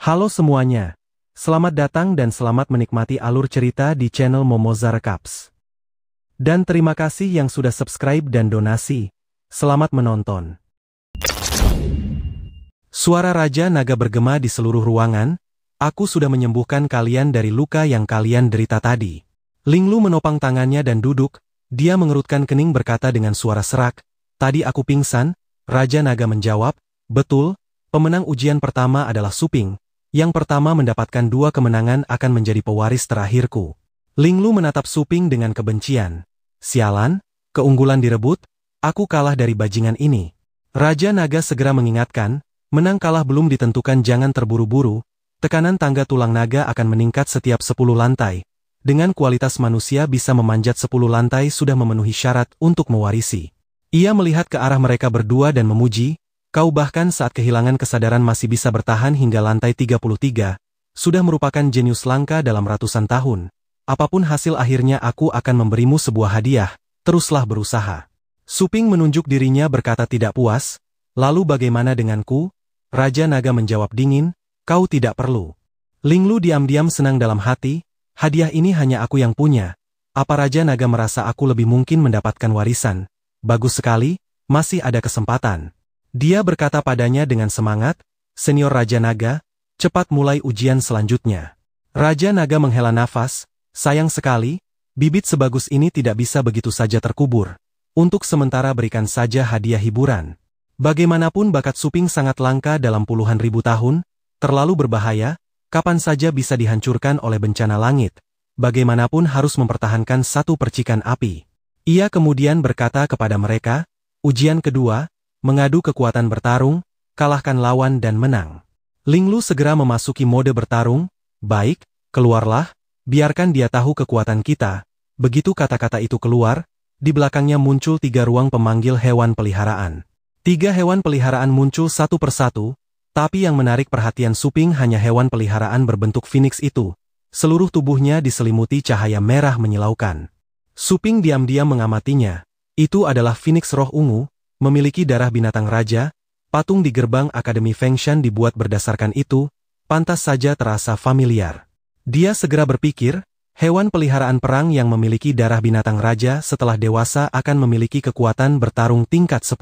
Halo semuanya, selamat datang dan selamat menikmati alur cerita di channel Momoza Recaps. Dan terima kasih yang sudah subscribe dan donasi, selamat menonton. Suara Raja Naga bergema di seluruh ruangan, aku sudah menyembuhkan kalian dari luka yang kalian derita tadi. Linglu menopang tangannya dan duduk, dia mengerutkan kening berkata dengan suara serak, tadi aku pingsan. Raja Naga menjawab, betul, pemenang ujian pertama adalah Suping. Yang pertama mendapatkan 2 kemenangan akan menjadi pewaris terakhirku. Linglu menatap Suping dengan kebencian. Sialan, keunggulan direbut, aku kalah dari bajingan ini. Raja Naga segera mengingatkan, menang kalah belum ditentukan, jangan terburu-buru, tekanan tangga tulang naga akan meningkat setiap 10 lantai. Dengan kualitas manusia bisa memanjat 10 lantai sudah memenuhi syarat untuk mewarisi. Ia melihat ke arah mereka berdua dan memuji, kau bahkan saat kehilangan kesadaran masih bisa bertahan hingga lantai 33, sudah merupakan jenius langka dalam ratusan tahun. Apapun hasil akhirnya aku akan memberimu sebuah hadiah, teruslah berusaha. Suping menunjuk dirinya berkata tidak puas, lalu bagaimana denganku? Raja Naga menjawab dingin, kau tidak perlu. Linglu diam-diam senang dalam hati, hadiah ini hanya aku yang punya. Apa Raja Naga merasa aku lebih mungkin mendapatkan warisan? Bagus sekali, masih ada kesempatan. Dia berkata padanya dengan semangat, Senior Raja Naga, cepat mulai ujian selanjutnya. Raja Naga menghela nafas, sayang sekali, bibit sebagus ini tidak bisa begitu saja terkubur. Untuk sementara berikan saja hadiah hiburan. Bagaimanapun bakat Suping sangat langka dalam puluhan ribu tahun, terlalu berbahaya, kapan saja bisa dihancurkan oleh bencana langit. Bagaimanapun harus mempertahankan satu percikan api. Ia kemudian berkata kepada mereka, ujian kedua, mengadu kekuatan bertarung, kalahkan lawan dan menang. Linglu segera memasuki mode bertarung, baik, keluarlah, biarkan dia tahu kekuatan kita. Begitu kata-kata itu keluar, di belakangnya muncul 3 ruang pemanggil hewan peliharaan. 3 hewan peliharaan muncul satu persatu, tapi yang menarik perhatian Suping hanya hewan peliharaan berbentuk phoenix itu. Seluruh tubuhnya diselimuti cahaya merah menyilaukan. Suping diam-diam mengamatinya. Itu adalah phoenix roh ungu, memiliki darah binatang raja, patung di gerbang Akademi Fengshan dibuat berdasarkan itu, pantas saja terasa familiar. Dia segera berpikir, hewan peliharaan perang yang memiliki darah binatang raja setelah dewasa akan memiliki kekuatan bertarung tingkat 10.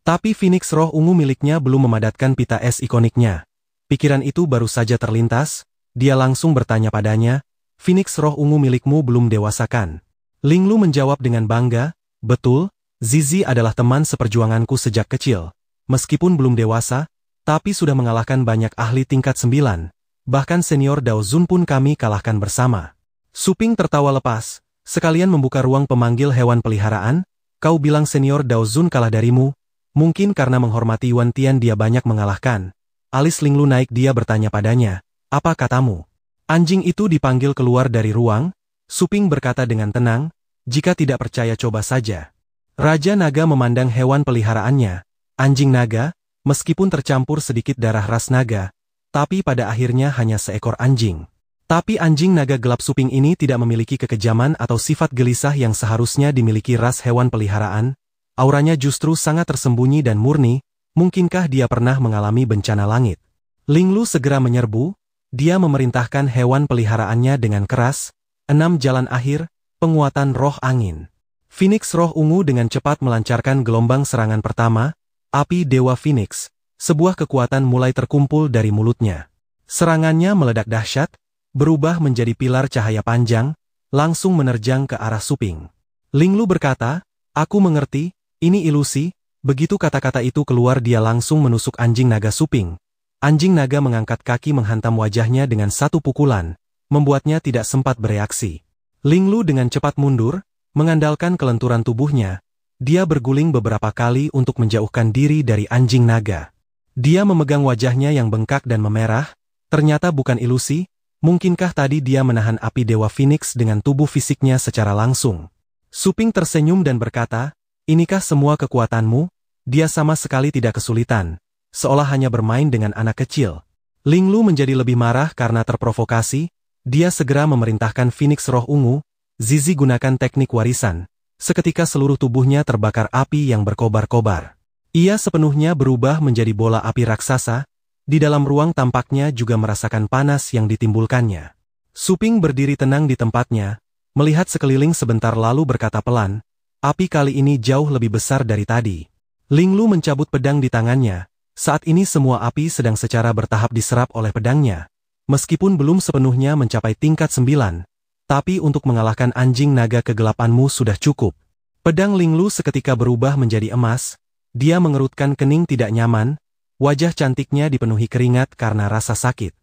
Tapi Phoenix roh ungu miliknya belum memadatkan pita es ikoniknya. Pikiran itu baru saja terlintas, dia langsung bertanya padanya, Phoenix roh ungu milikmu belum dewasakan? Linglu menjawab dengan bangga, betul, Zizi adalah teman seperjuanganku sejak kecil. Meskipun belum dewasa, tapi sudah mengalahkan banyak ahli tingkat 9. Bahkan senior Dao Zun pun kami kalahkan bersama. Suping tertawa lepas, sekalian membuka ruang pemanggil hewan peliharaan. Kau bilang senior Dao Zun kalah darimu? Mungkin karena menghormati Yuan Tian dia banyak mengalahkan. Alis Linglu naik, dia bertanya padanya, apa katamu? Anjing itu dipanggil keluar dari ruang. Suping berkata dengan tenang, jika tidak percaya coba saja. Raja Naga memandang hewan peliharaannya, anjing naga, meskipun tercampur sedikit darah ras naga, tapi pada akhirnya hanya seekor anjing. Tapi anjing naga gelap Suping ini tidak memiliki kekejaman atau sifat gelisah yang seharusnya dimiliki ras hewan peliharaan, auranya justru sangat tersembunyi dan murni, mungkinkah dia pernah mengalami bencana langit? Linglu segera menyerbu, dia memerintahkan hewan peliharaannya dengan keras, 6 jalan akhir, penguatan roh angin. Phoenix roh ungu dengan cepat melancarkan gelombang serangan pertama, api Dewa Phoenix, sebuah kekuatan mulai terkumpul dari mulutnya. Serangannya meledak dahsyat, berubah menjadi pilar cahaya panjang, langsung menerjang ke arah Suping. Linglu berkata, aku mengerti, ini ilusi, begitu kata-kata itu keluar dia langsung menusuk anjing naga Suping. Anjing naga mengangkat kaki menghantam wajahnya dengan satu pukulan, membuatnya tidak sempat bereaksi. Linglu dengan cepat mundur, mengandalkan kelenturan tubuhnya, dia berguling beberapa kali untuk menjauhkan diri dari anjing naga. Dia memegang wajahnya yang bengkak dan memerah, ternyata bukan ilusi, mungkinkah tadi dia menahan api Dewa Phoenix dengan tubuh fisiknya secara langsung. Suping tersenyum dan berkata, inikah semua kekuatanmu? Dia sama sekali tidak kesulitan, seolah hanya bermain dengan anak kecil. Linglu menjadi lebih marah karena terprovokasi, dia segera memerintahkan Phoenix roh ungu, Zizi gunakan teknik warisan. Seketika seluruh tubuhnya terbakar api yang berkobar-kobar. Ia sepenuhnya berubah menjadi bola api raksasa, Di dalam ruang tampaknya juga merasakan panas yang ditimbulkannya. Suping berdiri tenang di tempatnya, melihat sekeliling sebentar lalu berkata pelan, api kali ini jauh lebih besar dari tadi. Linglu mencabut pedang di tangannya. Saat ini semua api sedang secara bertahap diserap oleh pedangnya. Meskipun belum sepenuhnya mencapai tingkat 9, tapi untuk mengalahkan anjing naga kegelapanmu sudah cukup. Pedang Linglu seketika berubah menjadi emas. Dia mengerutkan kening tidak nyaman. Wajah cantiknya dipenuhi keringat karena rasa sakit.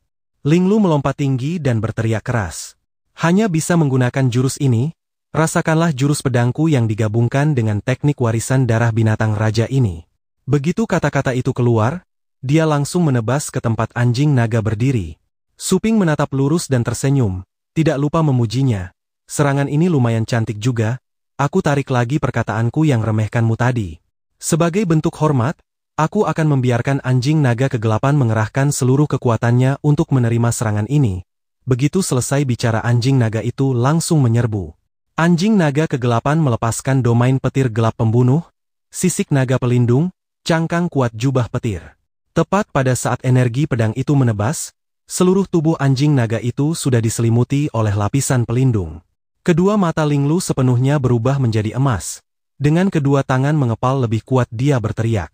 Linglu melompat tinggi dan berteriak keras. Hanya bisa menggunakan jurus ini, rasakanlah jurus pedangku yang digabungkan dengan teknik warisan darah binatang raja ini. Begitu kata-kata itu keluar, dia langsung menebas ke tempat anjing naga berdiri. Suping menatap lurus dan tersenyum, tidak lupa memujinya. Serangan ini lumayan cantik juga, aku tarik lagi perkataanku yang remehkanmu tadi. Sebagai bentuk hormat, aku akan membiarkan anjing naga kegelapan mengerahkan seluruh kekuatannya untuk menerima serangan ini. Begitu selesai bicara anjing naga itu langsung menyerbu. Anjing naga kegelapan melepaskan domain petir gelap pembunuh, sisik naga pelindung, cangkang kuat jubah petir. Tepat pada saat energi pedang itu menebas, seluruh tubuh anjing naga itu sudah diselimuti oleh lapisan pelindung. Kedua mata Linglu sepenuhnya berubah menjadi emas. Dengan kedua tangan mengepal lebih kuat dia berteriak.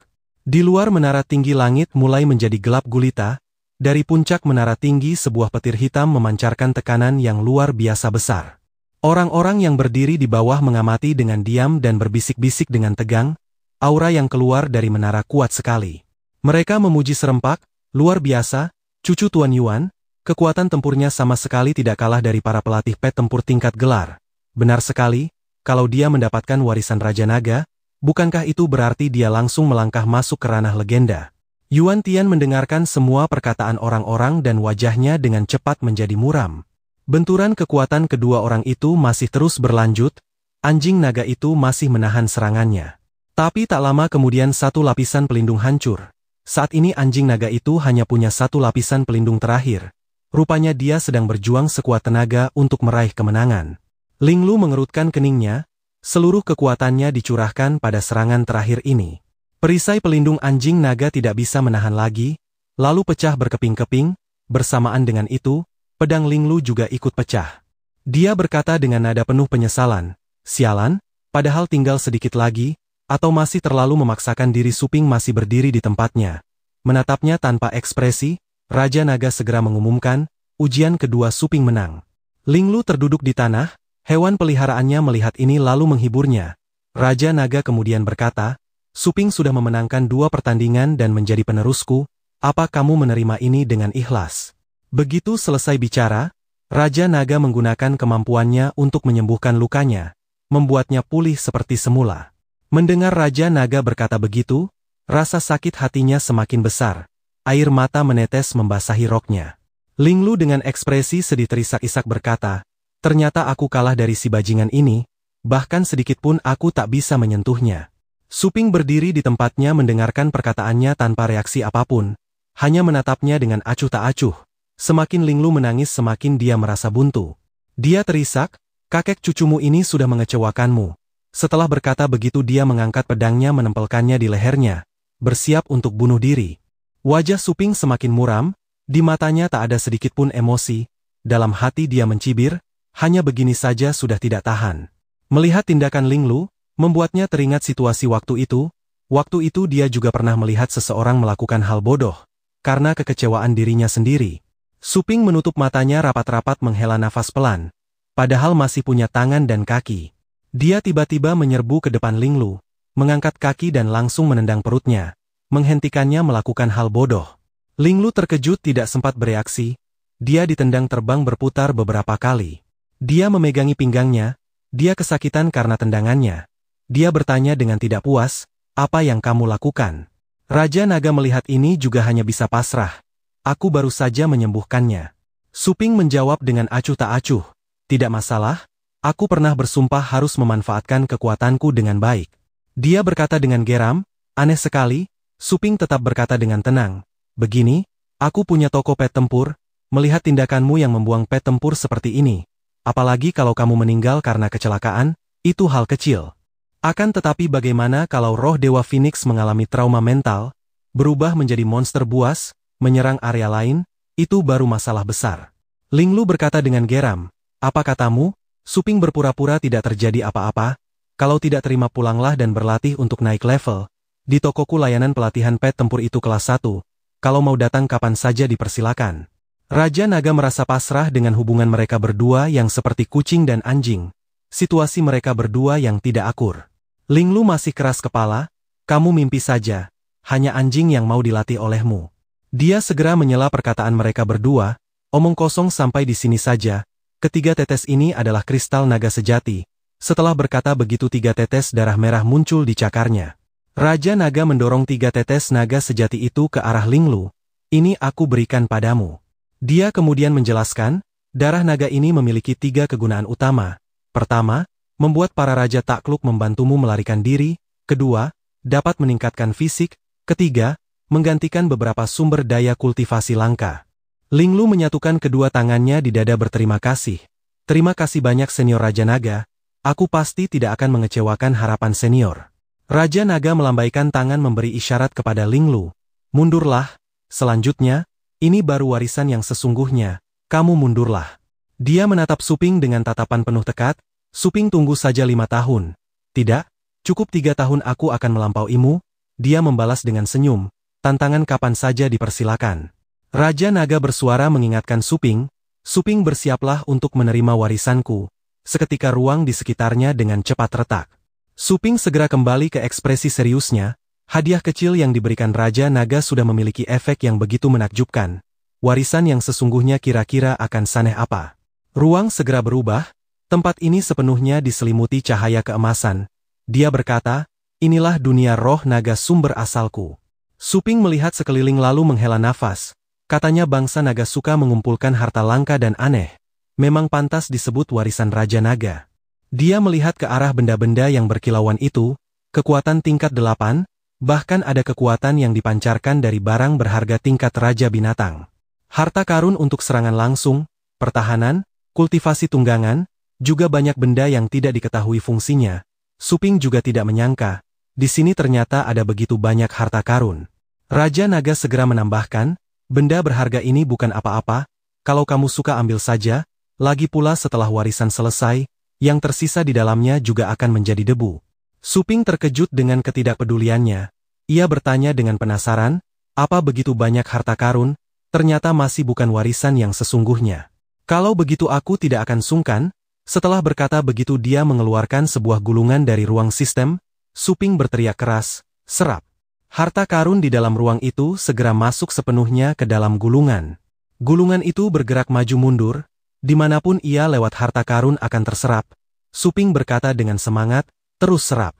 Di luar menara tinggi langit mulai menjadi gelap gulita, dari puncak menara tinggi sebuah petir hitam memancarkan tekanan yang luar biasa besar. Orang-orang yang berdiri di bawah mengamati dengan diam dan berbisik-bisik dengan tegang, aura yang keluar dari menara kuat sekali. Mereka memuji serempak, luar biasa, cucu Tuan Yuan, kekuatan tempurnya sama sekali tidak kalah dari para pelatih pet tempur tingkat gelar. Benar sekali, kalau dia mendapatkan warisan Raja Naga, bukankah itu berarti dia langsung melangkah masuk ke ranah legenda? Yuan Tian mendengarkan semua perkataan orang-orang dan wajahnya dengan cepat menjadi muram. Benturan kekuatan kedua orang itu masih terus berlanjut, anjing naga itu masih menahan serangannya. Tapi tak lama kemudian satu lapisan pelindung hancur. Saat ini anjing naga itu hanya punya satu lapisan pelindung terakhir. Rupanya dia sedang berjuang sekuat tenaga untuk meraih kemenangan. Linglu mengerutkan keningnya. Seluruh kekuatannya dicurahkan pada serangan terakhir ini. Perisai pelindung anjing naga tidak bisa menahan lagi, lalu pecah berkeping-keping, bersamaan dengan itu, pedang Linglu juga ikut pecah. Dia berkata dengan nada penuh penyesalan, sialan, padahal tinggal sedikit lagi, atau masih terlalu memaksakan diri. Suping masih berdiri di tempatnya. Menatapnya tanpa ekspresi, Raja Naga segera mengumumkan, ujian kedua Suping menang. Linglu terduduk di tanah. Hewan peliharaannya melihat ini lalu menghiburnya. Raja Naga kemudian berkata, Suping sudah memenangkan 2 pertandingan dan menjadi penerusku, apa kamu menerima ini dengan ikhlas? Begitu selesai bicara, Raja Naga menggunakan kemampuannya untuk menyembuhkan lukanya, membuatnya pulih seperti semula. Mendengar Raja Naga berkata begitu, rasa sakit hatinya semakin besar, air mata menetes membasahi roknya. Linglu dengan ekspresi sedih terisak-isak berkata, ternyata aku kalah dari si bajingan ini, bahkan sedikitpun aku tak bisa menyentuhnya. Suping berdiri di tempatnya mendengarkan perkataannya tanpa reaksi apapun, hanya menatapnya dengan acuh tak acuh. Semakin Linglu menangis semakin dia merasa buntu. Dia terisak, kakek cucumu ini sudah mengecewakanmu. Setelah berkata begitu dia mengangkat pedangnya menempelkannya di lehernya, bersiap untuk bunuh diri. Wajah Suping semakin muram, di matanya tak ada sedikitpun emosi, dalam hati dia mencibir, hanya begini saja sudah tidak tahan. Melihat tindakan Linglu, membuatnya teringat situasi waktu itu. Waktu itu dia juga pernah melihat seseorang melakukan hal bodoh, karena kekecewaan dirinya sendiri. Suping menutup matanya rapat-rapat menghela nafas pelan, padahal masih punya tangan dan kaki. Dia tiba-tiba menyerbu ke depan Linglu, mengangkat kaki dan langsung menendang perutnya, menghentikannya melakukan hal bodoh. Linglu terkejut tidak sempat bereaksi, dia ditendang terbang berputar beberapa kali. Dia memegangi pinggangnya, dia kesakitan karena tendangannya. Dia bertanya dengan tidak puas, apa yang kamu lakukan? Raja Naga melihat ini juga hanya bisa pasrah. Aku baru saja menyembuhkannya. Suping menjawab dengan acuh tak acuh, tidak masalah, aku pernah bersumpah harus memanfaatkan kekuatanku dengan baik. Dia berkata dengan geram, aneh sekali, Suping tetap berkata dengan tenang, begini, aku punya toko pet tempur, melihat tindakanmu yang membuang pet tempur seperti ini. Apalagi kalau kamu meninggal karena kecelakaan, itu hal kecil. Akan tetapi bagaimana kalau roh Dewa Phoenix mengalami trauma mental, berubah menjadi monster buas, menyerang area lain, itu baru masalah besar. Linglu berkata dengan geram, "Apa katamu?" Suping berpura-pura tidak terjadi apa-apa. "Kalau tidak terima pulanglah dan berlatih untuk naik level. Di tokoku layanan pelatihan pet tempur itu kelas 1. Kalau mau datang kapan saja dipersilakan." Raja Naga merasa pasrah dengan hubungan mereka berdua yang seperti kucing dan anjing. Situasi mereka berdua yang tidak akur. Linglu masih keras kepala, "Kamu mimpi saja. Hanya anjing yang mau dilatih olehmu." Dia segera menyela perkataan mereka berdua, "Omong kosong sampai di sini saja. Ketiga tetes ini adalah kristal naga sejati." Setelah berkata begitu 3 tetes darah merah muncul di cakarnya. Raja Naga mendorong 3 tetes naga sejati itu ke arah Linglu. "Ini aku berikan padamu." Dia kemudian menjelaskan, darah naga ini memiliki 3 kegunaan utama. Pertama, membuat para raja takluk membantumu melarikan diri. Kedua, dapat meningkatkan fisik. Ketiga, menggantikan beberapa sumber daya kultivasi langka. Linglu menyatukan kedua tangannya di dada berterima kasih. "Terima kasih banyak senior Raja Naga. Aku pasti tidak akan mengecewakan harapan senior." Raja Naga melambaikan tangan memberi isyarat kepada Linglu. "Mundurlah. Selanjutnya, ini baru warisan yang sesungguhnya. Kamu mundurlah." Dia menatap Suping dengan tatapan penuh tekad. "Suping tunggu saja 5 tahun. Tidak, cukup 3 tahun aku akan melampauimu." Dia membalas dengan senyum. "Tantangan kapan saja dipersilakan." Raja Naga bersuara mengingatkan Suping, "Suping bersiaplah untuk menerima warisanku." Seketika ruang di sekitarnya dengan cepat retak. Suping segera kembali ke ekspresi seriusnya. Hadiah kecil yang diberikan Raja Naga sudah memiliki efek yang begitu menakjubkan. Warisan yang sesungguhnya kira-kira akan saneh apa? Ruang segera berubah, tempat ini sepenuhnya diselimuti cahaya keemasan. Dia berkata, "Inilah dunia roh naga sumber asalku." Suping melihat sekeliling lalu menghela nafas. Katanya bangsa naga suka mengumpulkan harta langka dan aneh. Memang pantas disebut warisan Raja Naga. Dia melihat ke arah benda-benda yang berkilauan itu, kekuatan tingkat 8, bahkan ada kekuatan yang dipancarkan dari barang berharga tingkat Raja Binatang. Harta karun untuk serangan langsung, pertahanan, kultivasi tunggangan, juga banyak benda yang tidak diketahui fungsinya. Suping juga tidak menyangka, di sini ternyata ada begitu banyak harta karun. Raja Naga segera menambahkan, "Benda berharga ini bukan apa-apa, kalau kamu suka ambil saja, lagi pula setelah warisan selesai, yang tersisa di dalamnya juga akan menjadi debu." Suping terkejut dengan ketidakpeduliannya. Ia bertanya dengan penasaran, "Apa begitu banyak harta karun? Ternyata masih bukan warisan yang sesungguhnya. Kalau begitu aku tidak akan sungkan." Setelah berkata begitu dia mengeluarkan sebuah gulungan dari ruang sistem. Suping berteriak keras, "Serap!" Harta karun di dalam ruang itu segera masuk sepenuhnya ke dalam gulungan. Gulungan itu bergerak maju mundur, dimanapun ia lewat harta karun akan terserap. Suping berkata dengan semangat, "Terus serap."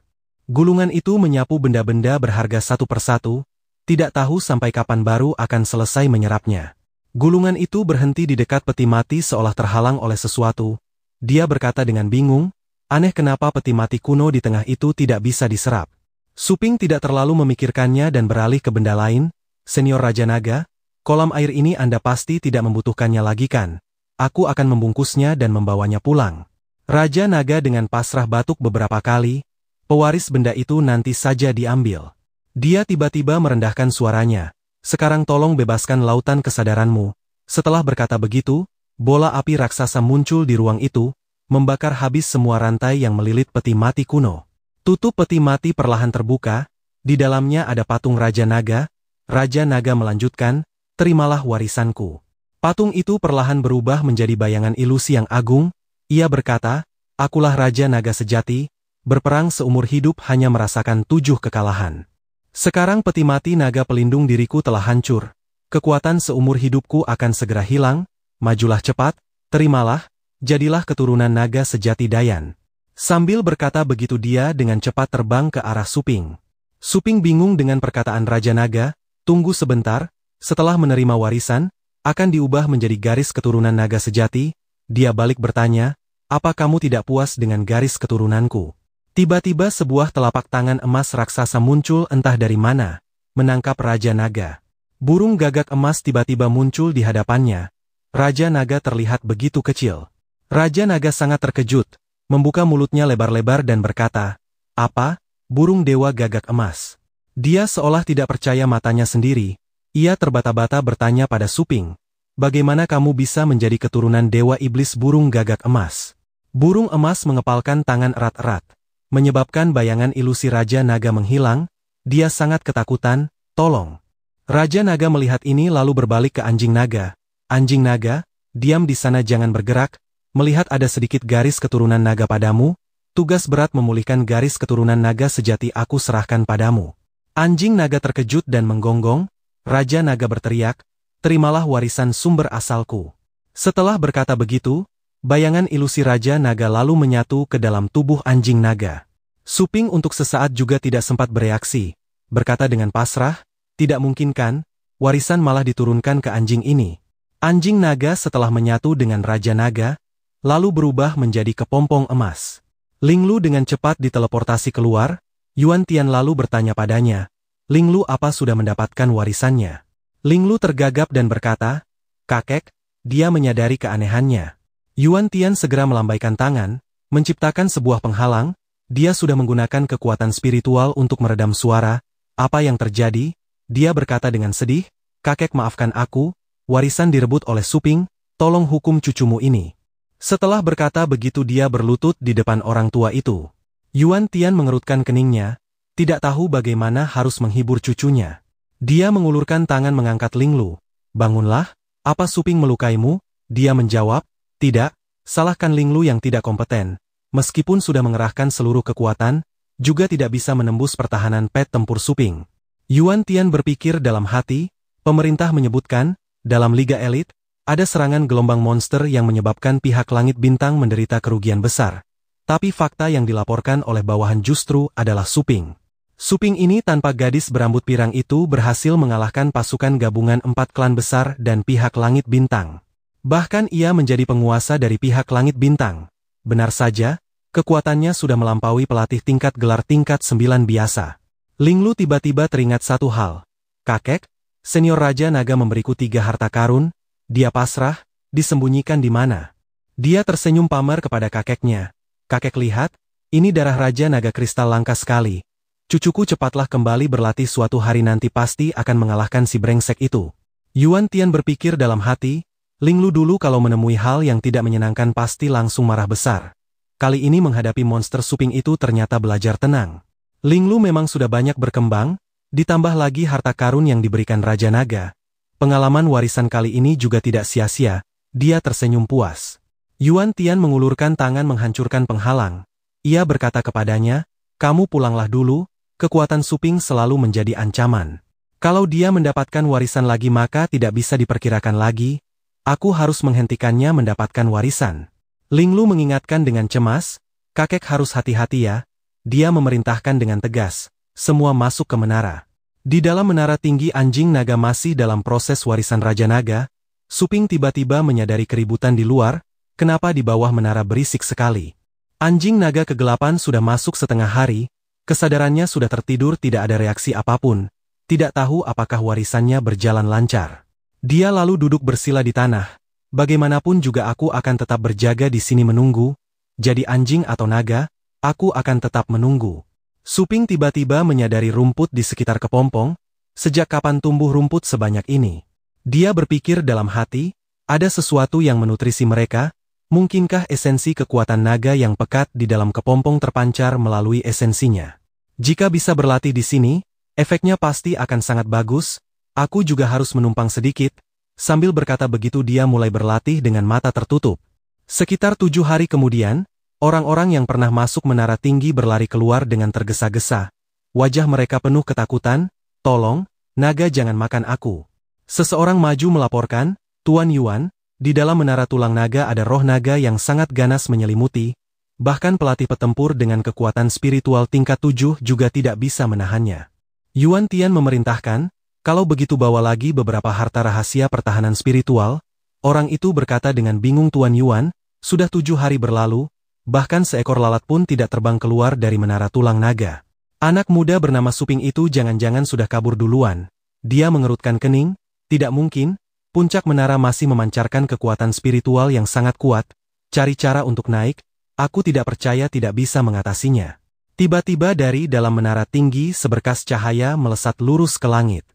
Gulungan itu menyapu benda-benda berharga satu persatu, tidak tahu sampai kapan baru akan selesai menyerapnya. Gulungan itu berhenti di dekat peti mati seolah terhalang oleh sesuatu. Dia berkata dengan bingung, "Aneh kenapa peti mati kuno di tengah itu tidak bisa diserap." Suping tidak terlalu memikirkannya dan beralih ke benda lain. "Senior Raja Naga, kolam air ini Anda pasti tidak membutuhkannya lagi kan? Aku akan membungkusnya dan membawanya pulang." Raja Naga dengan pasrah batuk beberapa kali. "Pewaris benda itu nanti saja diambil." Dia tiba-tiba merendahkan suaranya. "Sekarang tolong bebaskan lautan kesadaranmu." Setelah berkata begitu, bola api raksasa muncul di ruang itu, membakar habis semua rantai yang melilit peti mati kuno. Tutup peti mati perlahan terbuka, di dalamnya ada patung Raja Naga. Raja Naga melanjutkan, "Terimalah warisanku." Patung itu perlahan berubah menjadi bayangan ilusi yang agung. Ia berkata, "Akulah Raja Naga sejati, berperang seumur hidup hanya merasakan 7 kekalahan. Sekarang peti mati naga pelindung diriku telah hancur. Kekuatan seumur hidupku akan segera hilang. Majulah cepat, terimalah, jadilah keturunan naga sejati Dayan." Sambil berkata begitu dia dengan cepat terbang ke arah Suping. Suping bingung dengan perkataan Raja Naga. Tunggu sebentar, setelah menerima warisan, akan diubah menjadi garis keturunan naga sejati. Dia balik bertanya, "Apa kamu tidak puas dengan garis keturunanku?" Tiba-tiba sebuah telapak tangan emas raksasa muncul entah dari mana, menangkap Raja Naga. Burung gagak emas tiba-tiba muncul di hadapannya. Raja Naga terlihat begitu kecil. Raja Naga sangat terkejut, membuka mulutnya lebar-lebar dan berkata, "Apa? Burung dewa gagak emas?" Dia seolah tidak percaya matanya sendiri. Ia terbata-bata bertanya pada Suping, bagaimana kamu bisa menjadi keturunan dewa iblis burung gagak emas? Burung emas mengepalkan tangan erat-erat, menyebabkan bayangan ilusi Raja Naga menghilang. Dia sangat ketakutan, tolong. Raja Naga melihat ini lalu berbalik ke Anjing Naga. Anjing Naga, diam di sana, jangan bergerak. Melihat ada sedikit garis keturunan naga padamu, tugas berat memulihkan garis keturunan naga sejati aku serahkan padamu. Anjing Naga terkejut dan menggonggong. Raja Naga berteriak, terimalah warisan sumber asalku. Setelah berkata begitu, bayangan ilusi Raja Naga lalu menyatu ke dalam tubuh Anjing Naga. Suping untuk sesaat juga tidak sempat bereaksi, berkata dengan pasrah, tidak mungkin kan, warisan malah diturunkan ke anjing ini. Anjing Naga setelah menyatu dengan Raja Naga, lalu berubah menjadi kepompong emas. Linglu dengan cepat diteleportasi keluar. Yuan Tian lalu bertanya padanya, Linglu apa sudah mendapatkan warisannya? Linglu tergagap dan berkata, kakek, dia menyadari keanehannya. Yuan Tian segera melambaikan tangan, menciptakan sebuah penghalang. Dia sudah menggunakan kekuatan spiritual untuk meredam suara. Apa yang terjadi? Dia berkata dengan sedih, kakek maafkan aku, warisan direbut oleh Suping, tolong hukum cucumu ini. Setelah berkata begitu dia berlutut di depan orang tua itu. Yuan Tian mengerutkan keningnya, tidak tahu bagaimana harus menghibur cucunya. Dia mengulurkan tangan mengangkat Linglu. Bangunlah, apa Suping melukaimu? Dia menjawab, tidak, salahkan Linglu yang tidak kompeten. Meskipun sudah mengerahkan seluruh kekuatan, juga tidak bisa menembus pertahanan pet tempur Suping. Yuan Tian berpikir dalam hati, pemerintah menyebutkan, dalam Liga Elit, ada serangan gelombang monster yang menyebabkan pihak Langit Bintang menderita kerugian besar. Tapi fakta yang dilaporkan oleh bawahan justru adalah Suping. Suping ini tanpa gadis berambut pirang itu berhasil mengalahkan pasukan gabungan 4 klan besar dan pihak Langit Bintang. Bahkan ia menjadi penguasa dari pihak Langit Bintang. Benar saja, kekuatannya sudah melampaui pelatih tingkat gelar tingkat 9 biasa. Linglu tiba-tiba teringat satu hal. Kakek, senior Raja Naga memberiku 3 harta karun, dia pasrah, disembunyikan di mana? Dia tersenyum pamer kepada kakeknya. Kakek lihat, ini darah Raja Naga kristal langka sekali. Cucuku cepatlah kembali berlatih, suatu hari nanti pasti akan mengalahkan si brengsek itu. Yuan Tian berpikir dalam hati, Linglu dulu kalau menemui hal yang tidak menyenangkan pasti langsung marah besar. Kali ini menghadapi monster Suping itu ternyata belajar tenang. Linglu memang sudah banyak berkembang, ditambah lagi harta karun yang diberikan Raja Naga. Pengalaman warisan kali ini juga tidak sia-sia, dia tersenyum puas. Yuan Tian mengulurkan tangan menghancurkan penghalang. Ia berkata kepadanya, kamu pulanglah dulu, kekuatan Suping selalu menjadi ancaman. Kalau dia mendapatkan warisan lagi maka tidak bisa diperkirakan lagi, aku harus menghentikannya mendapatkan warisan. Linglu mengingatkan dengan cemas, kakek harus hati-hati ya. Dia memerintahkan dengan tegas, semua masuk ke menara. Di dalam menara tinggi Anjing Naga masih dalam proses warisan Raja Naga. Suping tiba-tiba menyadari keributan di luar, kenapa di bawah menara berisik sekali. Anjing Naga kegelapan sudah masuk setengah hari, kesadarannya sudah tertidur, tidak ada reaksi apapun, tidak tahu apakah warisannya berjalan lancar. Dia lalu duduk bersila di tanah. Bagaimanapun juga aku akan tetap berjaga di sini menunggu, jadi anjing atau naga, aku akan tetap menunggu. Suping tiba-tiba menyadari rumput di sekitar kepompong, sejak kapan tumbuh rumput sebanyak ini. Dia berpikir dalam hati, ada sesuatu yang menutrisi mereka, mungkinkah esensi kekuatan naga yang pekat di dalam kepompong terpancar melalui esensinya. Jika bisa berlatih di sini, efeknya pasti akan sangat bagus, aku juga harus menumpang sedikit. Sambil berkata begitu dia mulai berlatih dengan mata tertutup. Sekitar 7 hari kemudian, orang-orang yang pernah masuk menara tinggi berlari keluar dengan tergesa-gesa. Wajah mereka penuh ketakutan, tolong, naga jangan makan aku. Seseorang maju melaporkan, Tuan Yuan, di dalam menara tulang naga ada roh naga yang sangat ganas menyelimuti, bahkan pelatih petempur dengan kekuatan spiritual tingkat 7 juga tidak bisa menahannya. Yuan Tian memerintahkan, kalau begitu bawa lagi beberapa harta rahasia pertahanan spiritual. Orang itu berkata dengan bingung, Tuan Yuan, sudah 7 hari berlalu, bahkan seekor lalat pun tidak terbang keluar dari menara tulang naga. Anak muda bernama Suping itu jangan-jangan sudah kabur duluan. Dia mengerutkan kening, tidak mungkin, puncak menara masih memancarkan kekuatan spiritual yang sangat kuat, cari cara untuk naik, aku tidak percaya tidak bisa mengatasinya. Tiba-tiba dari dalam menara tinggi seberkas cahaya melesat lurus ke langit.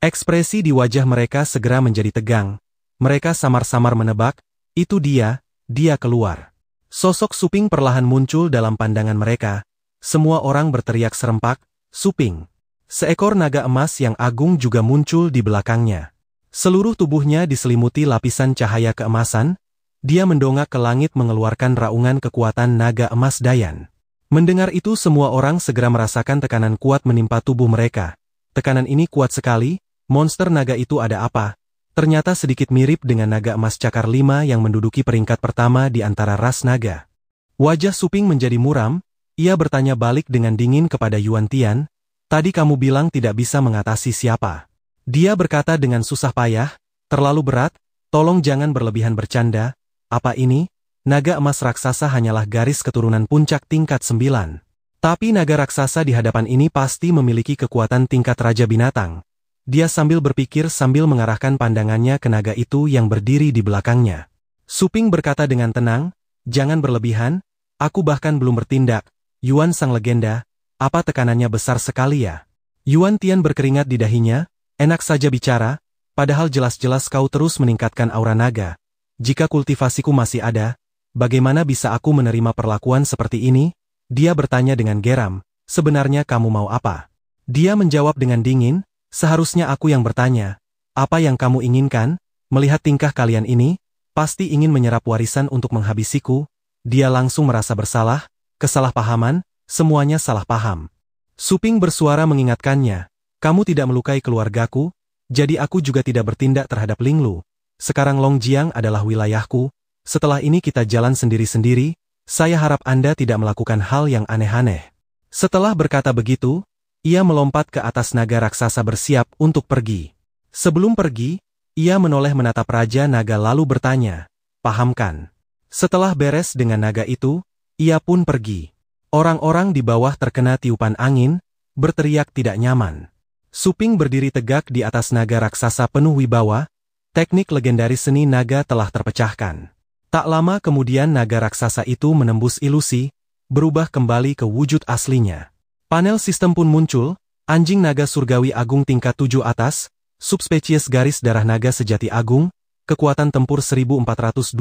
Ekspresi di wajah mereka segera menjadi tegang. Mereka samar-samar menebak, itu dia keluar. Sosok Suping perlahan muncul dalam pandangan mereka. Semua orang berteriak serempak, Suping. Seekor naga emas yang agung juga muncul di belakangnya. Seluruh tubuhnya diselimuti lapisan cahaya keemasan. Dia mendongak ke langit mengeluarkan raungan kekuatan naga emas Dayan. Mendengar itu semua orang segera merasakan tekanan kuat menimpa tubuh mereka. Tekanan ini kuat sekali, monster naga itu ada apa? Ternyata sedikit mirip dengan naga emas cakar 5 yang menduduki peringkat pertama di antara ras naga. Wajah Suping menjadi muram, ia bertanya balik dengan dingin kepada Yuan Tian, tadi kamu bilang tidak bisa mengatasi siapa? Dia berkata dengan susah payah, terlalu berat, tolong jangan berlebihan bercanda, apa ini? Naga emas raksasa hanyalah garis keturunan puncak tingkat 9. Tapi naga raksasa di hadapan ini pasti memiliki kekuatan tingkat raja binatang. Dia sambil berpikir sambil mengarahkan pandangannya ke naga itu yang berdiri di belakangnya. Suping berkata dengan tenang, jangan berlebihan, aku bahkan belum bertindak. Yuan sang legenda, apa tekanannya besar sekali ya? Yuan Tian berkeringat di dahinya, enak saja bicara, padahal jelas-jelas kau terus meningkatkan aura naga. Jika kultivasiku masih ada, bagaimana bisa aku menerima perlakuan seperti ini? Dia bertanya dengan geram, sebenarnya kamu mau apa? Dia menjawab dengan dingin, seharusnya aku yang bertanya, apa yang kamu inginkan? Melihat tingkah kalian ini, pasti ingin menyerap warisan untuk menghabisiku. Dia langsung merasa bersalah, kesalahpahaman, semuanya salah paham. Suping bersuara mengingatkannya, kamu tidak melukai keluargaku, jadi aku juga tidak bertindak terhadap Linglu. Sekarang Longjiang adalah wilayahku, setelah ini kita jalan sendiri-sendiri, saya harap Anda tidak melakukan hal yang aneh-aneh. Setelah berkata begitu, ia melompat ke atas naga raksasa bersiap untuk pergi. Sebelum pergi, ia menoleh menatap Raja Naga lalu bertanya, pahamkan. Setelah beres dengan naga itu, ia pun pergi. Orang-orang di bawah terkena tiupan angin, berteriak tidak nyaman. Suping berdiri tegak di atas naga raksasa penuh wibawa. Teknik legendaris seni naga telah terpecahkan. Tak lama kemudian naga raksasa itu menembus ilusi, berubah kembali ke wujud aslinya. Panel sistem pun muncul, anjing naga surgawi agung tingkat 7 atas, subspesies garis darah naga sejati agung, kekuatan tempur 1424,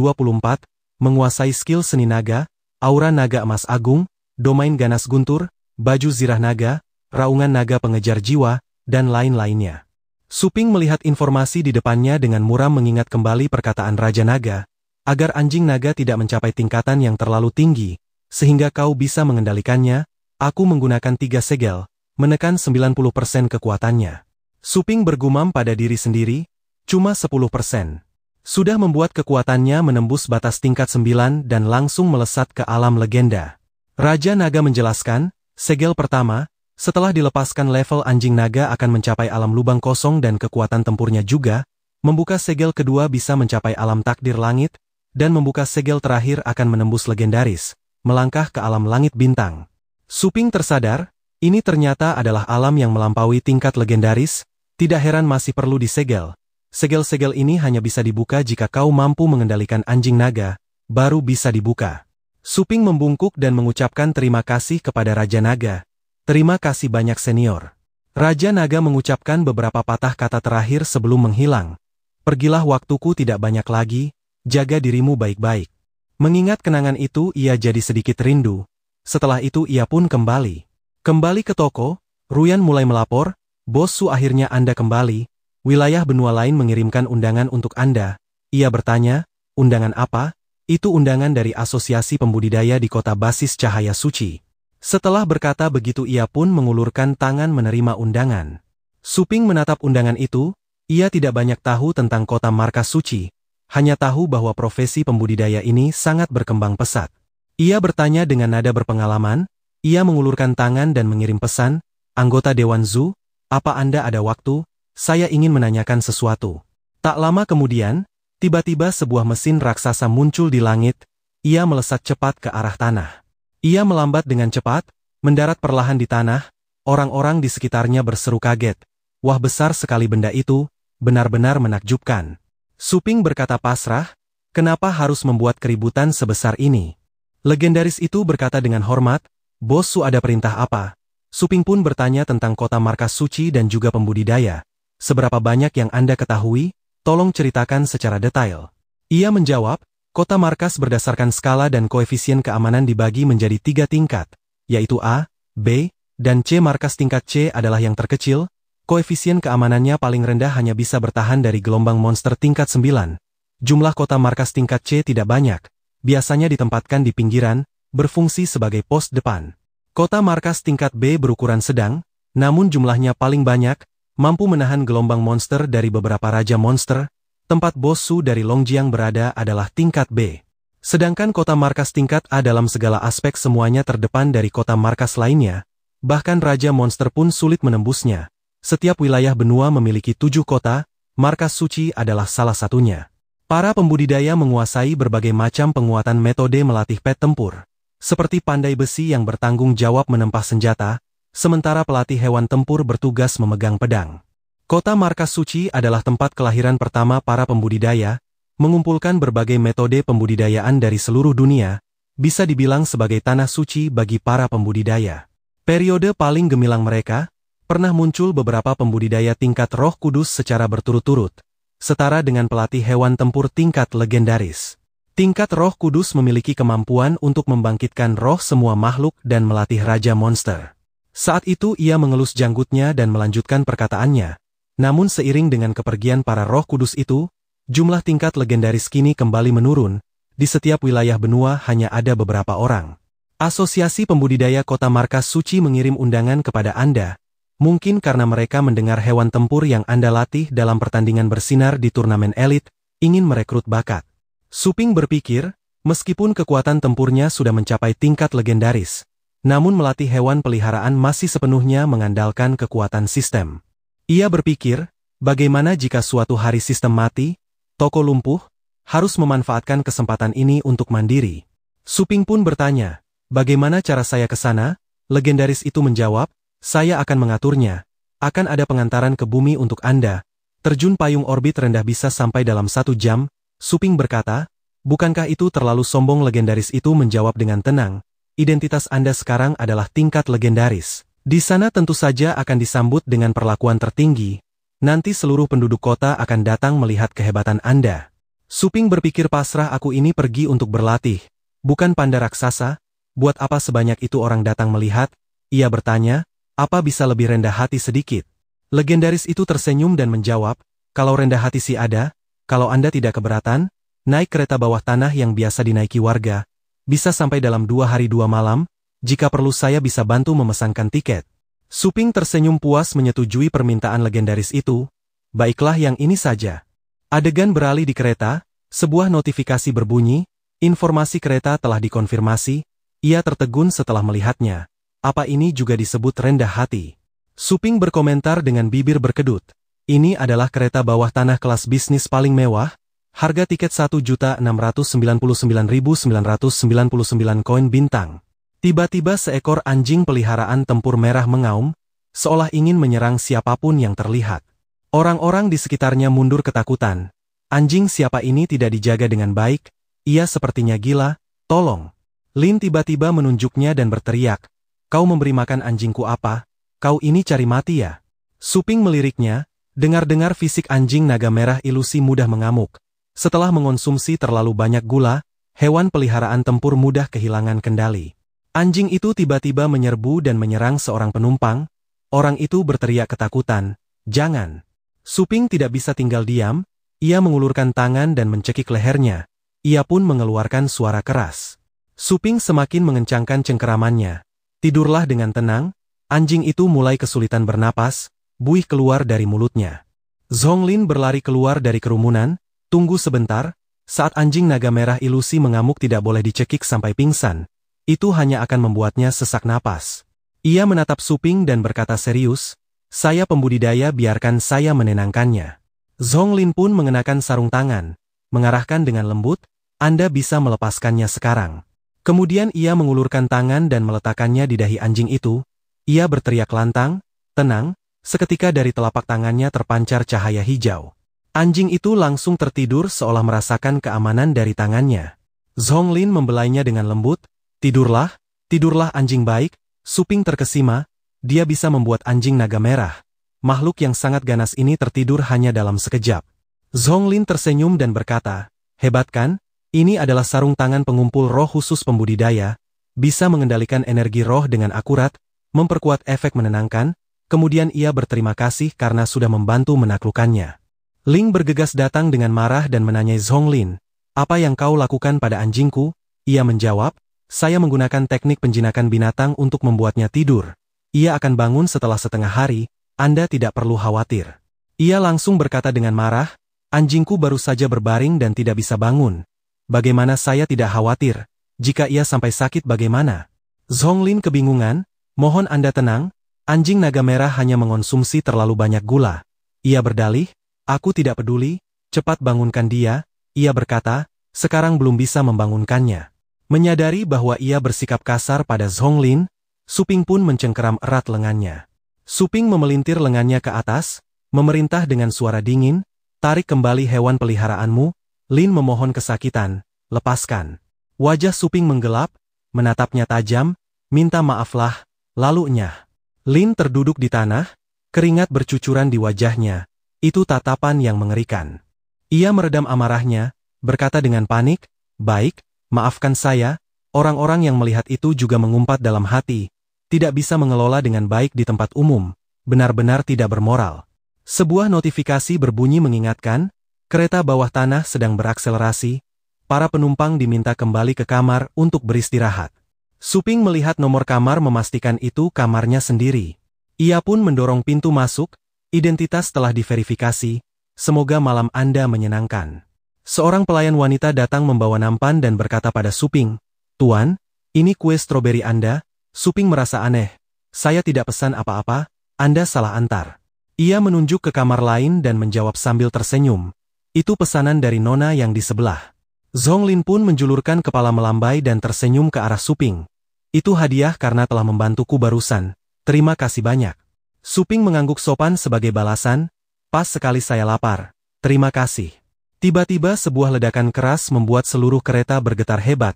menguasai skill seni naga, aura naga emas agung, domain ganas guntur, baju zirah naga, raungan naga pengejar jiwa, dan lain-lainnya. Suping melihat informasi di depannya dengan muram mengingat kembali perkataan Raja Naga, agar anjing naga tidak mencapai tingkatan yang terlalu tinggi, sehingga kau bisa mengendalikannya, aku menggunakan 3 segel, menekan 90% kekuatannya. Suping bergumam pada diri sendiri, cuma 10%. Sudah membuat kekuatannya menembus batas tingkat 9 dan langsung melesat ke alam legenda. Raja Naga menjelaskan, segel pertama, setelah dilepaskan level anjing naga akan mencapai alam lubang kosong dan kekuatan tempurnya juga, membuka segel kedua bisa mencapai alam takdir langit, dan membuka segel terakhir akan menembus legendaris, melangkah ke alam langit bintang. Suping tersadar, ini ternyata adalah alam yang melampaui tingkat legendaris, tidak heran masih perlu disegel. Segel-segel ini hanya bisa dibuka jika kau mampu mengendalikan anjing naga, baru bisa dibuka. Suping membungkuk dan mengucapkan terima kasih kepada Raja Naga. Terima kasih banyak senior. Raja Naga mengucapkan beberapa patah kata terakhir sebelum menghilang. Pergilah waktuku tidak banyak lagi, jaga dirimu baik-baik. Mengingat kenangan itu ia jadi sedikit rindu. Setelah itu ia pun kembali. Kembali ke toko, Ruyan mulai melapor, Bos Su akhirnya Anda kembali, wilayah benua lain mengirimkan undangan untuk Anda. Ia bertanya, undangan apa? Itu undangan dari Asosiasi Pembudidaya di Kota Basis Cahaya Suci. Setelah berkata begitu ia pun mengulurkan tangan menerima undangan. Suping menatap undangan itu, ia tidak banyak tahu tentang kota markas suci, hanya tahu bahwa profesi pembudidaya ini sangat berkembang pesat. Ia bertanya dengan nada berpengalaman, ia mengulurkan tangan dan mengirim pesan, anggota Dewan Zhu, apa Anda ada waktu? Saya ingin menanyakan sesuatu. Tak lama kemudian, tiba-tiba sebuah mesin raksasa muncul di langit, ia melesat cepat ke arah tanah. Ia melambat dengan cepat, mendarat perlahan di tanah, orang-orang di sekitarnya berseru kaget. Wah besar sekali benda itu, benar-benar menakjubkan. Suping berkata pasrah, kenapa harus membuat keributan sebesar ini? Legendaris itu berkata dengan hormat, Bos Su ada perintah apa? Suping pun bertanya tentang kota markas suci dan juga pembudidaya. seberapa banyak yang Anda ketahui? Tolong ceritakan secara detail. Ia menjawab, kota markas berdasarkan skala dan koefisien keamanan dibagi menjadi 3 tingkat, yaitu A, B, dan C. Markas tingkat C adalah yang terkecil, koefisien keamanannya paling rendah hanya bisa bertahan dari gelombang monster tingkat 9. Jumlah kota markas tingkat C tidak banyak, biasanya ditempatkan di pinggiran, berfungsi sebagai pos depan. Kota markas tingkat B berukuran sedang, namun jumlahnya paling banyak, mampu menahan gelombang monster dari beberapa raja monster. Tempat bos Su dari Longjiang berada adalah tingkat B. Sedangkan kota markas tingkat A dalam segala aspek semuanya terdepan dari kota markas lainnya, bahkan raja monster pun sulit menembusnya. Setiap wilayah benua memiliki 7 kota, markas suci adalah salah satunya. Para pembudidaya menguasai berbagai macam penguatan metode melatih pet tempur, seperti pandai besi yang bertanggung jawab menempah senjata, sementara pelatih hewan tempur bertugas memegang pedang. Kota markas suci adalah tempat kelahiran pertama para pembudidaya, mengumpulkan berbagai metode pembudidayaan dari seluruh dunia, bisa dibilang sebagai tanah suci bagi para pembudidaya. Periode paling gemilang mereka, pernah muncul beberapa pembudidaya tingkat Roh Kudus secara berturut-turut, setara dengan pelatih hewan tempur tingkat legendaris. Tingkat Roh Kudus memiliki kemampuan untuk membangkitkan roh semua makhluk dan melatih raja monster. Saat itu ia mengelus janggutnya dan melanjutkan perkataannya. Namun seiring dengan kepergian para roh kudus itu, jumlah tingkat legendaris kini kembali menurun, di setiap wilayah benua hanya ada beberapa orang. Asosiasi Pembudidaya Kota Markas Suci mengirim undangan kepada Anda, mungkin karena mereka mendengar hewan tempur yang Anda latih dalam pertandingan bersinar di turnamen elit, ingin merekrut bakat. Suping berpikir, meskipun kekuatan tempurnya sudah mencapai tingkat legendaris, namun melatih hewan peliharaan masih sepenuhnya mengandalkan kekuatan sistem. Ia berpikir, bagaimana jika suatu hari sistem mati, toko lumpuh, harus memanfaatkan kesempatan ini untuk mandiri. Suping pun bertanya, bagaimana cara saya ke sana? Legendaris itu menjawab, saya akan mengaturnya. Akan ada pengantaran ke bumi untuk Anda. Terjun payung orbit rendah bisa sampai dalam 1 jam. Suping berkata, bukankah itu terlalu sombong? Legendaris itu menjawab dengan tenang. Identitas Anda sekarang adalah tingkat legendaris. Di sana tentu saja akan disambut dengan perlakuan tertinggi. Nanti seluruh penduduk kota akan datang melihat kehebatan Anda. Suping berpikir pasrah, aku ini pergi untuk berlatih. Bukan panda raksasa, buat apa sebanyak itu orang datang melihat? Ia bertanya, apa bisa lebih rendah hati sedikit? Legendaris itu tersenyum dan menjawab, kalau rendah hati sih ada, kalau Anda tidak keberatan, naik kereta bawah tanah yang biasa dinaiki warga. Bisa sampai dalam 2 hari 2 malam, jika perlu saya bisa bantu memesankan tiket. Suping tersenyum puas menyetujui permintaan legendaris itu. Baiklah, yang ini saja. Adegan beralih di kereta, sebuah notifikasi berbunyi, informasi kereta telah dikonfirmasi. Ia tertegun setelah melihatnya. Apa ini juga disebut rendah hati? Suping berkomentar dengan bibir berkedut. Ini adalah kereta bawah tanah kelas bisnis paling mewah. Harga tiket 1.699.999 koin bintang. Tiba-tiba seekor anjing peliharaan tempur merah mengaum, seolah ingin menyerang siapapun yang terlihat. Orang-orang di sekitarnya mundur ketakutan. Anjing siapa ini tidak dijaga dengan baik, ia sepertinya gila, tolong. Lin tiba-tiba menunjuknya dan berteriak, kau memberi makan anjingku apa? Kau ini cari mati ya? Suping meliriknya, dengar-dengar fisik anjing naga merah ilusi mudah mengamuk. Setelah mengonsumsi terlalu banyak gula, hewan peliharaan tempur mudah kehilangan kendali. Anjing itu tiba-tiba menyerbu dan menyerang seorang penumpang. Orang itu berteriak ketakutan, jangan. Suping tidak bisa tinggal diam, ia mengulurkan tangan dan mencekik lehernya. Ia pun mengeluarkan suara keras. Suping semakin mengencangkan cengkeramannya. Tidurlah dengan tenang, anjing itu mulai kesulitan bernapas, buih keluar dari mulutnya. Zonglin berlari keluar dari kerumunan. Tunggu sebentar, saat anjing naga merah ilusi mengamuk tidak boleh dicekik sampai pingsan. Itu hanya akan membuatnya sesak napas. Ia menatap Suping dan berkata serius, saya pembudidaya, biarkan saya menenangkannya. Zonglin pun mengenakan sarung tangan, mengarahkan dengan lembut, Anda bisa melepaskannya sekarang. Kemudian ia mengulurkan tangan dan meletakkannya di dahi anjing itu. Ia berteriak lantang, tenang, seketika dari telapak tangannya terpancar cahaya hijau. Anjing itu langsung tertidur seolah merasakan keamanan dari tangannya. Zonglin membelainya dengan lembut, tidurlah, tidurlah anjing baik. Suping terkesima, dia bisa membuat anjing naga merah makhluk yang sangat ganas ini tertidur hanya dalam sekejap. Zonglin tersenyum dan berkata, hebat kan? Ini adalah sarung tangan pengumpul roh khusus pembudidaya, bisa mengendalikan energi roh dengan akurat, memperkuat efek menenangkan, kemudian ia berterima kasih karena sudah membantu menaklukkannya. Ling bergegas datang dengan marah dan menanyai Zonglin, apa yang kau lakukan pada anjingku? Ia menjawab, saya menggunakan teknik penjinakan binatang untuk membuatnya tidur. Ia akan bangun setelah setengah hari, Anda tidak perlu khawatir. Ia langsung berkata dengan marah, anjingku baru saja berbaring dan tidak bisa bangun. Bagaimana saya tidak khawatir? Jika ia sampai sakit bagaimana? Zonglin kebingungan, mohon Anda tenang, anjing naga merah hanya mengonsumsi terlalu banyak gula. Ia berdalih, aku tidak peduli, cepat bangunkan dia, ia berkata, sekarang belum bisa membangunkannya. Menyadari bahwa ia bersikap kasar pada Zonglin, Suping pun mencengkeram erat lengannya. Suping memelintir lengannya ke atas, memerintah dengan suara dingin, tarik kembali hewan peliharaanmu, Lin memohon kesakitan, lepaskan. Wajah Suping menggelap, menatapnya tajam, minta maaflah, lalu enyah. Lin terduduk di tanah, keringat bercucuran di wajahnya, itu tatapan yang mengerikan. Ia meredam amarahnya, berkata dengan panik, baik, maafkan saya, orang-orang yang melihat itu juga mengumpat dalam hati, tidak bisa mengelola dengan baik di tempat umum, benar-benar tidak bermoral. Sebuah notifikasi berbunyi mengingatkan, kereta bawah tanah sedang berakselerasi, para penumpang diminta kembali ke kamar untuk beristirahat. Suping melihat nomor kamar memastikan itu kamarnya sendiri. Ia pun mendorong pintu masuk, identitas telah diverifikasi, semoga malam Anda menyenangkan. Seorang pelayan wanita datang membawa nampan dan berkata pada Suping, Tuan, ini kue stroberi Anda. Suping merasa aneh, saya tidak pesan apa-apa, Anda salah antar. Ia menunjuk ke kamar lain dan menjawab sambil tersenyum, itu pesanan dari Nona yang di sebelah. Zonglin pun menjulurkan kepala melambai dan tersenyum ke arah Suping. Itu hadiah karena telah membantuku barusan, terima kasih banyak. Suping mengangguk sopan sebagai balasan, pas sekali saya lapar, terima kasih. Tiba-tiba sebuah ledakan keras membuat seluruh kereta bergetar hebat.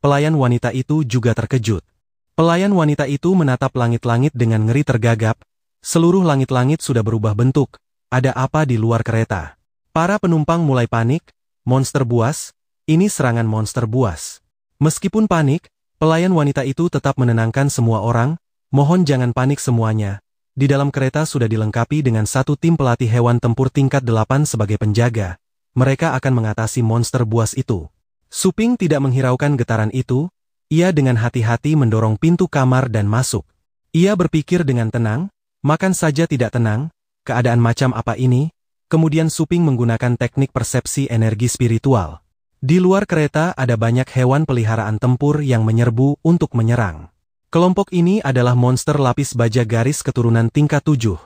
Pelayan wanita itu juga terkejut. Pelayan wanita itu menatap langit-langit dengan ngeri tergagap, seluruh langit-langit sudah berubah bentuk, ada apa di luar kereta? Para penumpang mulai panik, monster buas, ini serangan monster buas. Meskipun panik, pelayan wanita itu tetap menenangkan semua orang, mohon jangan panik semuanya. Di dalam kereta sudah dilengkapi dengan satu tim pelatih hewan tempur tingkat 8 sebagai penjaga. Mereka akan mengatasi monster buas itu. Suping tidak menghiraukan getaran itu, ia dengan hati-hati mendorong pintu kamar dan masuk. Ia berpikir dengan tenang, makan saja tidak tenang, keadaan macam apa ini? Kemudian Suping menggunakan teknik persepsi energi spiritual. Di luar kereta ada banyak hewan peliharaan tempur yang menyerbu untuk menyerang. Kelompok ini adalah monster lapis baja garis keturunan tingkat 7.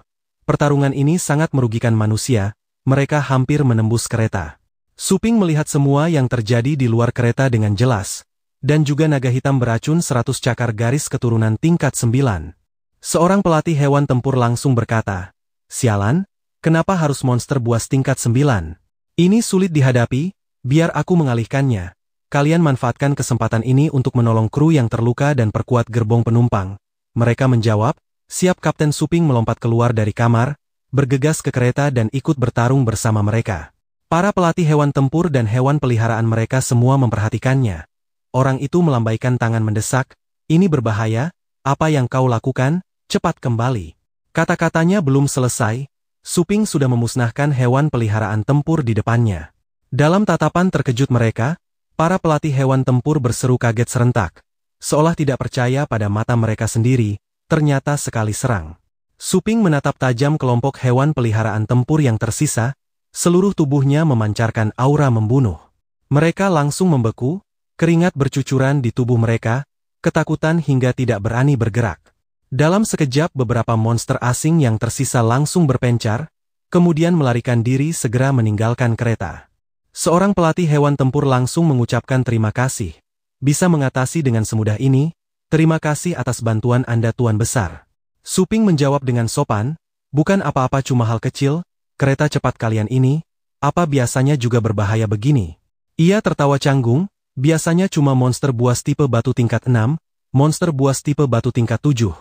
Pertarungan ini sangat merugikan manusia, mereka hampir menembus kereta. Suping melihat semua yang terjadi di luar kereta dengan jelas, dan juga naga hitam beracun 100 cakar garis keturunan tingkat 9. Seorang pelatih hewan tempur langsung berkata, sialan, kenapa harus monster buas tingkat 9? Ini sulit dihadapi, biar aku mengalihkannya. Kalian manfaatkan kesempatan ini untuk menolong kru yang terluka dan perkuat gerbong penumpang. Mereka menjawab, siap. Kapten Suping melompat keluar dari kamar, bergegas ke kereta dan ikut bertarung bersama mereka. Para pelatih hewan tempur dan hewan peliharaan mereka semua memperhatikannya. Orang itu melambaikan tangan mendesak, ini berbahaya, apa yang kau lakukan, cepat kembali. Kata-katanya belum selesai, Suping sudah memusnahkan hewan peliharaan tempur di depannya. Dalam tatapan terkejut mereka, para pelatih hewan tempur berseru kaget serentak. Seolah tidak percaya pada mata mereka sendiri, ternyata sekali serang. Suping menatap tajam kelompok hewan peliharaan tempur yang tersisa, seluruh tubuhnya memancarkan aura membunuh. Mereka langsung membeku, keringat bercucuran di tubuh mereka, ketakutan hingga tidak berani bergerak. Dalam sekejap beberapa monster asing yang tersisa langsung berpencar, kemudian melarikan diri segera meninggalkan kereta. Seorang pelatih hewan tempur langsung mengucapkan terima kasih. Bisa mengatasi dengan semudah ini, terima kasih atas bantuan Anda Tuan Besar. Suping menjawab dengan sopan, bukan apa-apa cuma hal kecil, kereta cepat kalian ini, apa biasanya juga berbahaya begini? Ia tertawa canggung, biasanya cuma monster buas tipe batu tingkat 6, monster buas tipe batu tingkat 7.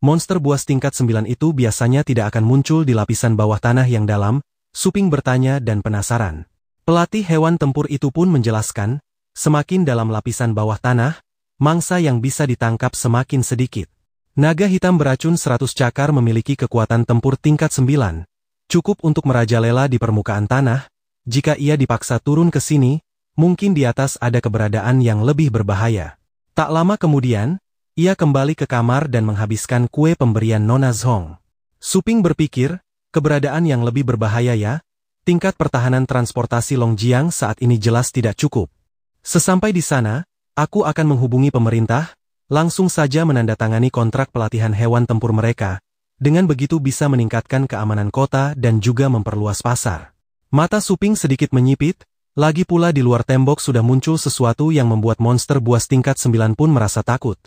monster buas tingkat 9 itu biasanya tidak akan muncul di lapisan bawah tanah yang dalam, Suping bertanya dan penasaran. Pelatih hewan tempur itu pun menjelaskan, semakin dalam lapisan bawah tanah, mangsa yang bisa ditangkap semakin sedikit. Naga hitam beracun 100 cakar memiliki kekuatan tempur tingkat 9, cukup untuk merajalela di permukaan tanah. Jika ia dipaksa turun ke sini, mungkin di atas ada keberadaan yang lebih berbahaya. Tak lama kemudian, ia kembali ke kamar dan menghabiskan kue pemberian Nona Zhong. Suping berpikir, keberadaan yang lebih berbahaya ya, tingkat pertahanan transportasi Longjiang saat ini jelas tidak cukup. Sesampai di sana, aku akan menghubungi pemerintah, langsung saja menandatangani kontrak pelatihan hewan tempur mereka, dengan begitu bisa meningkatkan keamanan kota dan juga memperluas pasar. Mata Suping sedikit menyipit, lagi pula di luar tembok sudah muncul sesuatu yang membuat monster buas tingkat 9 pun merasa takut.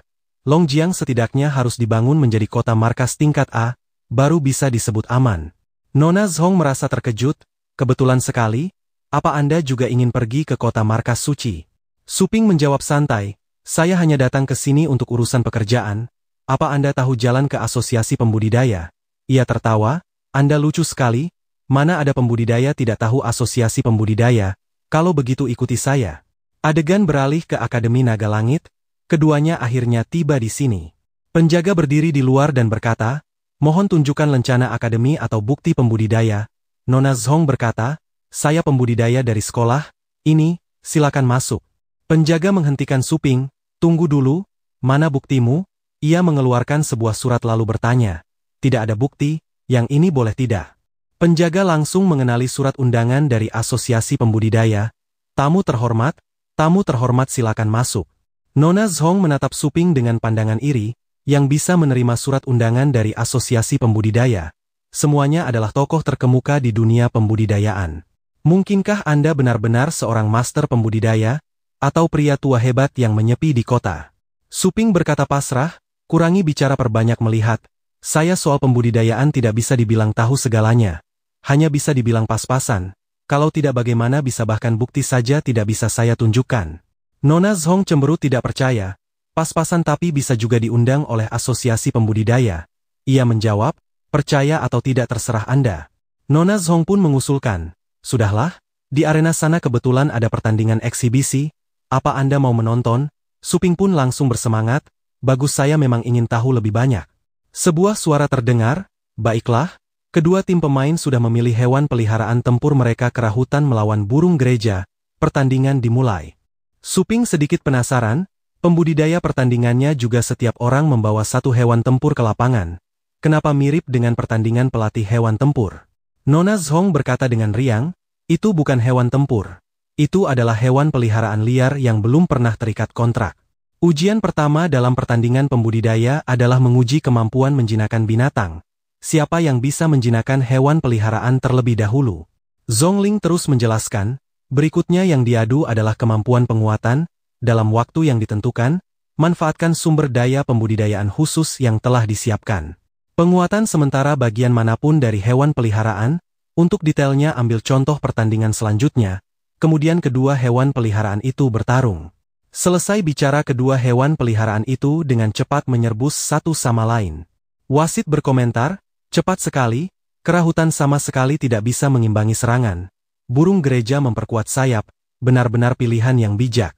Longjiang setidaknya harus dibangun menjadi kota markas tingkat A, baru bisa disebut aman. Nona Zhong merasa terkejut, kebetulan sekali, apa Anda juga ingin pergi ke kota markas suci? Suping menjawab santai, saya hanya datang ke sini untuk urusan pekerjaan. Apa Anda tahu jalan ke asosiasi pembudidaya? Ia tertawa, Anda lucu sekali, mana ada pembudidaya tidak tahu asosiasi pembudidaya, kalau begitu ikuti saya. Adegan beralih ke Akademi Naga Langit, keduanya akhirnya tiba di sini. Penjaga berdiri di luar dan berkata, mohon tunjukkan lencana akademi atau bukti pembudidaya. Nona Zhong berkata, saya pembudidaya dari sekolah, ini, silakan masuk. Penjaga menghentikan Suping, tunggu dulu, mana buktimu? Ia mengeluarkan sebuah surat lalu bertanya, tidak ada bukti, yang ini boleh tidak? Penjaga langsung mengenali surat undangan dari asosiasi pembudidaya. Tamu terhormat silakan masuk. Nona Zhong menatap Suping dengan pandangan iri, yang bisa menerima surat undangan dari asosiasi pembudidaya. Semuanya adalah tokoh terkemuka di dunia pembudidayaan. Mungkinkah Anda benar-benar seorang master pembudidaya, atau pria tua hebat yang menyepi di kota? Suping berkata pasrah, kurangi bicara perbanyak melihat. Saya soal pembudidayaan tidak bisa dibilang tahu segalanya. Hanya bisa dibilang pas-pasan. Kalau tidak bagaimana bisa bahkan bukti saja tidak bisa saya tunjukkan. Nona Zhong cemberut tidak percaya. Pas-pasan tapi bisa juga diundang oleh asosiasi pembudidaya. Ia menjawab, percaya atau tidak terserah Anda. Nona Zhong pun mengusulkan, sudahlah, di arena sana kebetulan ada pertandingan eksibisi, apa Anda mau menonton? Suping pun langsung bersemangat, bagus saya memang ingin tahu lebih banyak. Sebuah suara terdengar, baiklah, kedua tim pemain sudah memilih hewan peliharaan tempur mereka ke rahutan melawan burung gereja, pertandingan dimulai. Suping sedikit penasaran, pembudidaya pertandingannya juga setiap orang membawa satu hewan tempur ke lapangan. Kenapa mirip dengan pertandingan pelatih hewan tempur? Nona Zhong berkata dengan riang, itu bukan hewan tempur. Itu adalah hewan peliharaan liar yang belum pernah terikat kontrak. Ujian pertama dalam pertandingan pembudidaya adalah menguji kemampuan menjinakkan binatang. Siapa yang bisa menjinakkan hewan peliharaan terlebih dahulu? Zhongling terus menjelaskan, berikutnya yang diadu adalah kemampuan penguatan, dalam waktu yang ditentukan, manfaatkan sumber daya pembudidayaan khusus yang telah disiapkan. Penguatan sementara bagian manapun dari hewan peliharaan, untuk detailnya ambil contoh pertandingan selanjutnya, kemudian kedua hewan peliharaan itu bertarung. Selesai bicara kedua hewan peliharaan itu dengan cepat menyerbus satu sama lain. Wasit berkomentar, cepat sekali, kerahutan sama sekali tidak bisa mengimbangi serangan. Burung gereja memperkuat sayap, benar-benar pilihan yang bijak.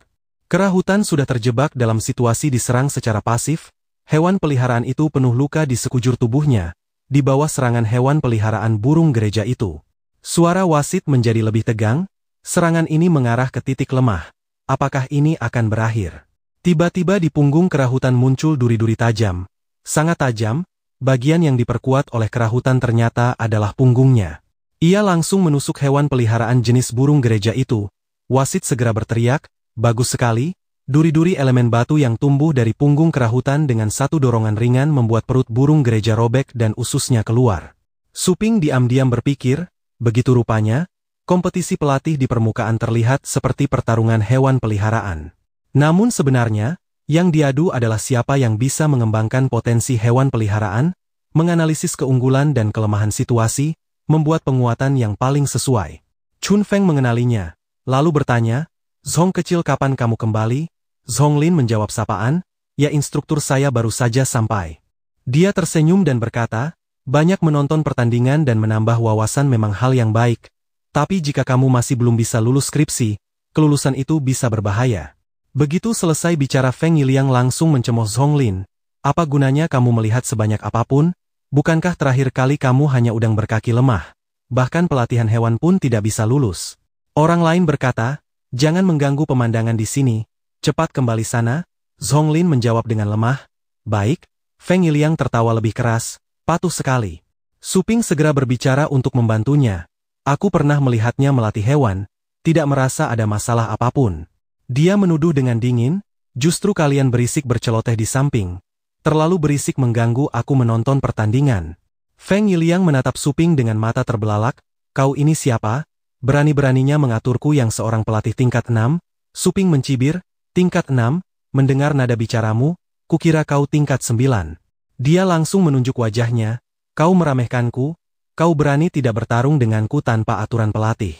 Kerahutan sudah terjebak dalam situasi diserang secara pasif, hewan peliharaan itu penuh luka di sekujur tubuhnya, di bawah serangan hewan peliharaan burung gereja itu. Suara wasit menjadi lebih tegang, serangan ini mengarah ke titik lemah. Apakah ini akan berakhir? Tiba-tiba di punggung kerahutan muncul duri-duri tajam. Sangat tajam, bagian yang diperkuat oleh kerahutan ternyata adalah punggungnya. Ia langsung menusuk hewan peliharaan jenis burung gereja itu. Wasit segera berteriak, bagus sekali, duri-duri elemen batu yang tumbuh dari punggung kerahutan dengan satu dorongan ringan membuat perut burung gereja robek dan ususnya keluar. Suping diam-diam berpikir, begitu rupanya, kompetisi pelatih di permukaan terlihat seperti pertarungan hewan peliharaan. Namun sebenarnya, yang diadu adalah siapa yang bisa mengembangkan potensi hewan peliharaan, menganalisis keunggulan dan kelemahan situasi, membuat penguatan yang paling sesuai. Chun Feng mengenalinya, lalu bertanya, Zhong kecil kapan kamu kembali? Zhonglin menjawab sapaan, ya instruktur saya baru saja sampai. Dia tersenyum dan berkata, banyak menonton pertandingan dan menambah wawasan memang hal yang baik. Tapi jika kamu masih belum bisa lulus skripsi, kelulusan itu bisa berbahaya. Begitu selesai bicara Feng Yiliang langsung mencemooh Zonglin. Apa gunanya kamu melihat sebanyak apapun? Bukankah terakhir kali kamu hanya udang berkaki lemah? Bahkan pelatihan hewan pun tidak bisa lulus. Orang lain berkata, jangan mengganggu pemandangan di sini. Cepat kembali sana. Zonglin menjawab dengan lemah. Baik. Feng Yiliang tertawa lebih keras. Patuh sekali. Suping segera berbicara untuk membantunya. Aku pernah melihatnya melatih hewan. Tidak merasa ada masalah apapun. Dia menuduh dengan dingin. Justru kalian berisik berceloteh di samping. Terlalu berisik mengganggu aku menonton pertandingan. Feng Yiliang menatap Suping dengan mata terbelalak. Kau ini siapa? Berani-beraninya mengaturku yang seorang pelatih tingkat 6? Suping mencibir. Tingkat 6? Mendengar nada bicaramu, kukira kau tingkat 9. Dia langsung menunjuk wajahnya. Kau meremehkanku? Kau berani tidak bertarung denganku tanpa aturan pelatih?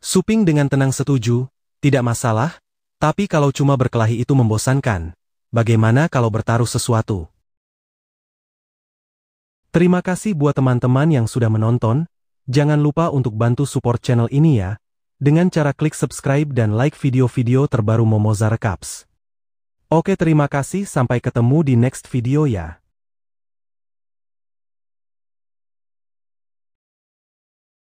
Suping dengan tenang setuju. Tidak masalah. Tapi kalau cuma berkelahi itu membosankan. Bagaimana kalau bertaruh sesuatu? Terima kasih buat teman-teman yang sudah menonton. Jangan lupa untuk bantu support channel ini ya. Dengan cara klik subscribe dan like video-video terbaru Momozara Caps. Oke, terima kasih, sampai ketemu di next video ya.